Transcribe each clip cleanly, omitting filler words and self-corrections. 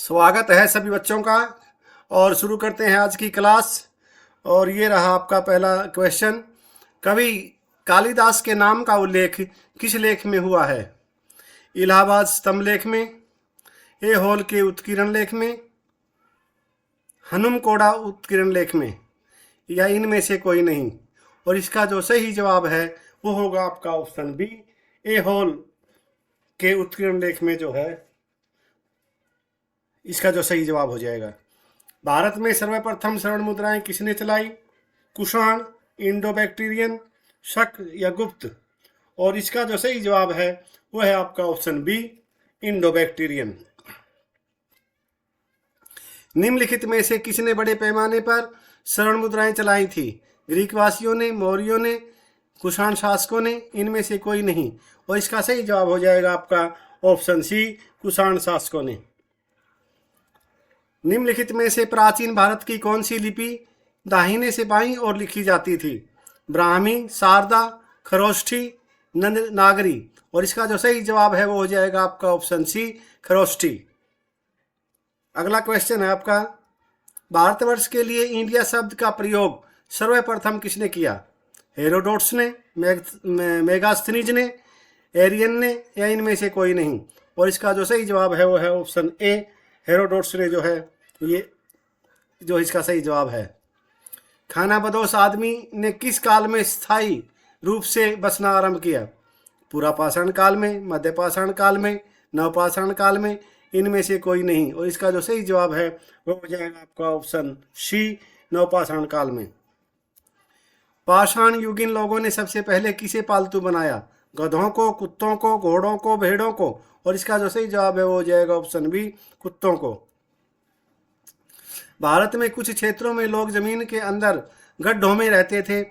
स्वागत है सभी बच्चों का। और शुरू करते हैं आज की क्लास। और ये रहा आपका पहला क्वेश्चन। कवि कालिदास के नाम का उल्लेख किस लेख में हुआ है? इलाहाबाद स्तंभ लेख में, ऐहोल के उत्कीर्ण लेख में, हनुमकोड़ा उत्कीर्ण लेख में, या इनमें से कोई नहीं। और इसका जो सही जवाब है वो होगा आपका ऑप्शन बी, ऐहोल के उत्कीर्ण लेख में जो है इसका जो सही जवाब हो जाएगा। भारत में सर्वप्रथम स्वर्ण मुद्राएं किसने चलाई? कुषाण, इंडो बैक्टीरियन, शक या गुप्त? और इसका जो सही जवाब है वो है आपका ऑप्शन बी, इंडो बैक्टीरियन। निम्नलिखित में से किसने बड़े पैमाने पर स्वर्ण मुद्राएं चलाई थी? ग्रीक वासियों ने, मौर्यों ने, कुषाण शासकों ने, इनमें से कोई नहीं। और इसका सही जवाब हो जाएगा आपका ऑप्शन सी, कुषाण शासकों ने। निम्नलिखित में से प्राचीन भारत की कौन सी लिपि दाहिने से बाईं ओर लिखी जाती थी? ब्राह्मी, शारदा, खरोष्ठी, नागरी? और इसका जो सही जवाब है वो हो जाएगा आपका ऑप्शन सी, खरोष्ठी। अगला क्वेश्चन है आपका, भारतवर्ष के लिए इंडिया शब्द का प्रयोग सर्वप्रथम किसने किया? हेरोडोट्स ने, मेगास्थनीज ने, एरियन ने, या इनमें से कोई नहीं। और इसका जो सही जवाब है वो है ऑप्शन ए, हेरोडोट्स ने जो है ये जो इसका सही जवाब है। खानाबदोश आदमी ने किस काल में स्थायी रूप से बसना आरंभ किया? पुरापाषाण काल में, मध्यपाषाण काल में, नवपाषाण काल में, इनमें से कोई नहीं। और इसका जो सही जवाब है वो हो जाएगा आपका ऑप्शन सी, नवपाषाण काल में। पाषाण युगीन लोगों ने सबसे पहले किसे पालतू बनाया? गधों को, कुत्तों को, घोड़ों को, भेड़ों को? और इसका जो सही जवाब है वो हो जाएगा ऑप्शन बी, कुत्तों को। भारत में कुछ क्षेत्रों में लोग जमीन के अंदर गड्ढों में रहते थे।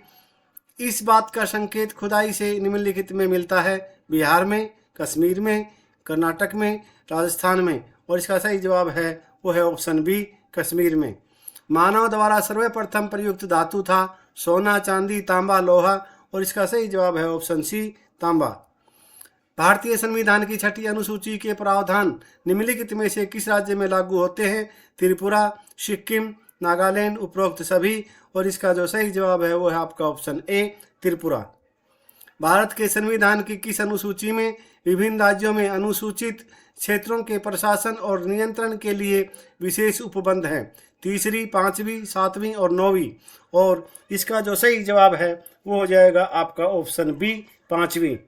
इस बात का संकेत खुदाई से निम्नलिखित में मिलता है? बिहार में, कश्मीर में, कर्नाटक में, राजस्थान में? और इसका सही जवाब है वो है ऑप्शन बी, कश्मीर में। मानव द्वारा सर्वप्रथम प्रयुक्त धातु था सोना, चांदी, तांबा, लोहा? और इसका सही जवाब है ऑप्शन सी, तांबा। भारतीय संविधान की छठी अनुसूची के प्रावधान निम्नलिखित में से किस राज्य में लागू होते हैं? त्रिपुरा, सिक्किम, नागालैंड, उपरोक्त सभी? और इसका जो सही जवाब है वो है आपका ऑप्शन ए, त्रिपुरा। भारत के संविधान की किस अनुसूची में विभिन्न राज्यों में अनुसूचित क्षेत्रों के प्रशासन और नियंत्रण के लिए विशेष उपबंध हैं? तीसरी, पांचवी, सातवीं और नौवीं? और इसका जो सही जवाब है वो हो जाएगा आपका ऑप्शन बी, पांचवी।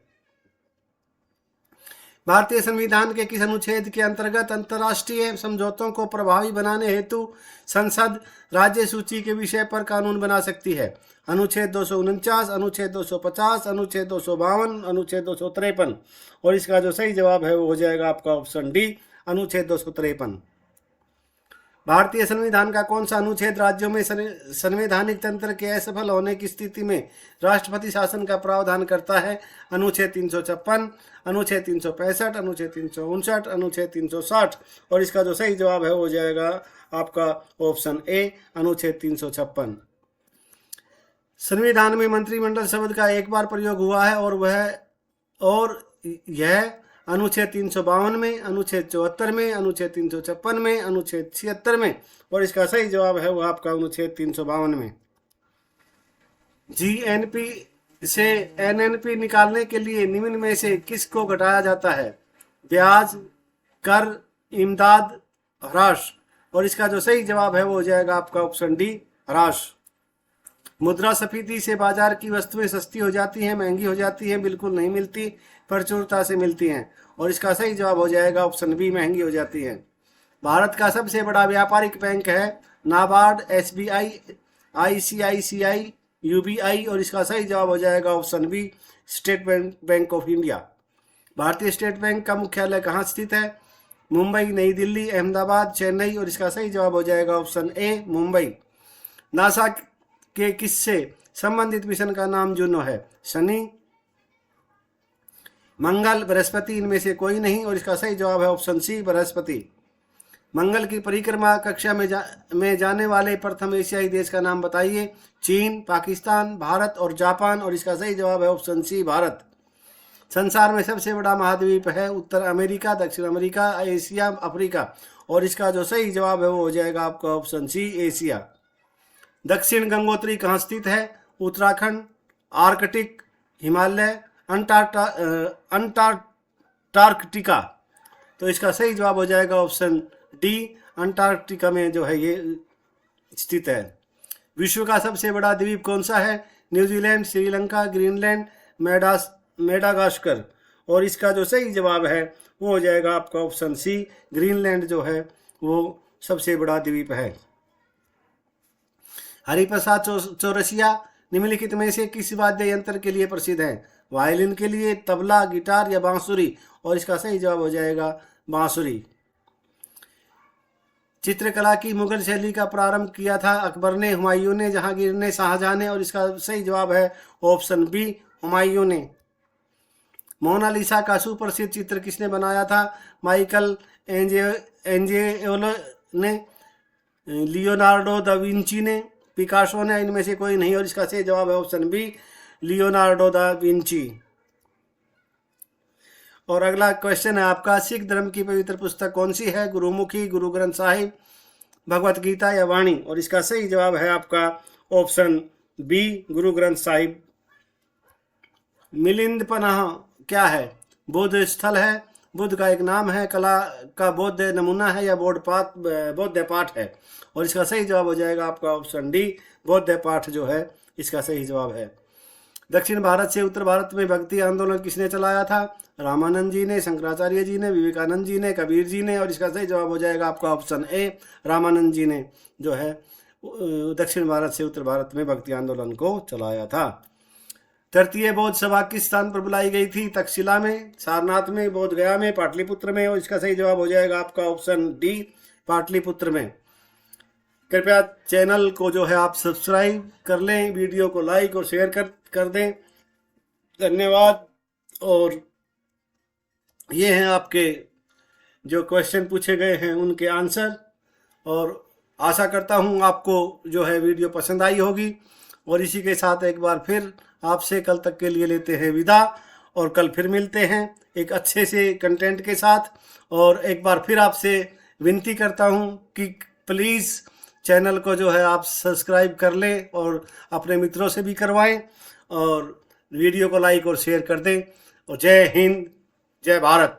भारतीय संविधान के किस अनुच्छेद के अंतर्गत अंतर्राष्ट्रीय समझौतों को प्रभावी बनाने हेतु संसद राज्य सूची के विषय पर कानून बना सकती है? अनुच्छेद 249, अनुच्छेद 250, अनुच्छेद 252, अनुच्छेद 253? और इसका जो सही जवाब है वो हो जाएगा आपका ऑप्शन डी, अनुच्छेद 253। भारतीय संविधान का कौन सा अनुच्छेद राज्यों में संवैधानिक तंत्र के असफल होने की स्थिति में राष्ट्रपति शासन का प्रावधान करता है? अनुच्छेद 356, अनुच्छेद 365, अनुच्छेद 359, अनुच्छेद 360? और इसका जो सही जवाब है हो जाएगा आपका ऑप्शन ए, अनुच्छेद 356। संविधान में मंत्रिमंडल शब्द का एक बार प्रयोग हुआ है और यह अनुच्छेद 352 में, अनुच्छेद 74 में, अनुच्छेद 356 में, अनुच्छेद 76 में? और इसका सही जवाब है वो आपका अनुच्छेद 352 में। जीएनपी से एनएनपी निकालने के लिए निम्न में से किसको घटाया जाता है? ब्याज, कर, इमदाद, ह्रास? और इसका जो सही जवाब है वो हो जाएगा आपका ऑप्शन डी, ह्रास। मुद्रास्फीति से बाजार की वस्तुएं सस्ती हो जाती हैं, महंगी हो जाती हैं, बिल्कुल नहीं मिलती, प्रचुरता से मिलती हैं? और इसका सही जवाब हो जाएगा ऑप्शन बी, महंगी हो जाती हैं। भारत का सबसे बड़ा व्यापारिक बैंक है नाबार्ड, एसबीआई, आईसीआईसीआई, यूबीआई? और इसका सही जवाब हो जाएगा option B, State Bank of India. भारतीय स्टेट बैंक का मुख्यालय कहाँ स्थित है? मुंबई, नई दिल्ली, अहमदाबाद, चेन्नई? और इसका सही जवाब हो जाएगा ऑप्शन ए, मुंबई। नासा के किससे संबंधित मिशन का नाम जुनो है? शनि, मंगल, बृहस्पति? इनमें से कोई नहीं। और इसका सही जवाब है ऑप्शन सी, बृहस्पति। मंगल की परिक्रमा कक्षा में जाने वाले प्रथम एशियाई देश का नाम बताइए? चीन, पाकिस्तान, भारत और जापान? और इसका सही जवाब है ऑप्शन सी, भारत। संसार में सबसे बड़ा महाद्वीप है उत्तर अमेरिका, दक्षिण अमेरिका, एशिया, अफ्रीका। और इसका जो सही जवाब है वो हो जाएगा आपका ऑप्शन सी, एशिया। दक्षिण गंगोत्री कहाँ स्थित है? Uttarakhand, Arctic, Himalaya, Antarctica. तो इसका सही जवाब हो जाएगा ऑप्शन डी, अंटार्कटिका में जो है ये स्थित है। विश्व का सबसे बड़ा द्वीप कौन सा है? New Zealand, Sri Lanka, Greenland, Madagascar. और इसका जो सही जवाब है वो हो जाएगा आपका ऑप्शन सी, ग्रीनलैंड जो है वो सबसे बड़ा द्वीप है। हरिप्रसाद चौरसिया निम्नलिखित में से किस वाद्य यंत्र के लिए प्रसिद्ध है? वायलिन के लिए, तबला, गिटार या बांसुरी? और इसका सही जवाब हो जाएगा बांसुरी। चित्रकला की मुगल शैली का प्रारंभ किया था अकबर ने, हुमायूं ने, जहांगीर ने, शाहजहां ने? और इसका सही जवाब है ऑप्शन बी, हुमायूं ने। मोनालिसा का सुप्रसिद्ध चित्र किसने बनाया था? माइकल एंजेलो ने, लियोनार्डो दा विंची ने, पिकासो ने? इनमें से कोई नहीं। और इसका सही जवाब है option B, Leonardo da Vinci. और अगला क्वेश्चन है आपका, सिख धर्म की पवित्र पुस्तक कौन सी है? गुरुमुखी, गुरु ग्रंथ साहिब, भगवत गीता या वाणी? और इसका सही जवाब है आपका ऑप्शन बी, गुरु ग्रंथ साहिब। मिलिंद पनाह क्या है? बौद्ध स्थल है, बुद्ध का एक नाम है, कला का बौद्ध नमूना है या बौद्ध पाठ है? और इसका सही जवाब हो जाएगा आपका ऑप्शन डी, बौद्ध पाठ जो है इसका सही जवाब है। दक्षिण भारत से उत्तर भारत में भक्ति आंदोलन किसने चलाया था? रामानंद जी ने, शंकराचार्य जी ने, विवेकानंद जी ने, कबीर जी ने? और इसका सही जवाब हो जाएगा आपका ऑप्शन ए, रामानंद जी ने जो है दक्षिण भारत से उत्तर भारत में भक्ति आंदोलन को चलाया था। तृतीय बौद्ध सभा किस स्थान पर बुलाई गई थी? तक्षशिला में, सारनाथ में, बोध गया में, पाटलिपुत्र में? और इसका सही जवाब हो जाएगा आपका ऑप्शन डी, पाटलिपुत्र में। कृपया चैनल को जो है आप सब्सक्राइब कर लें, वीडियो को लाइक और शेयर कर दें। धन्यवाद। और ये हैं आपके जो क्वेश्चन पूछे गए हैं उनके आंसर। और आशा करता हूँ आपको जो है वीडियो पसंद आई होगी। और इसी के साथ एक बार फिर आपसे कल तक के लिए लेते हैं विदा, और कल फिर मिलते हैं एक अच्छे से कंटेंट के साथ। और एक बार फिर आपसे विनती करता हूँ कि प्लीज़ चैनल को जो है आप सब्सक्राइब कर लें और अपने मित्रों से भी करवाएं, और वीडियो को लाइक और शेयर कर दें। और जय हिंद, जय भारत।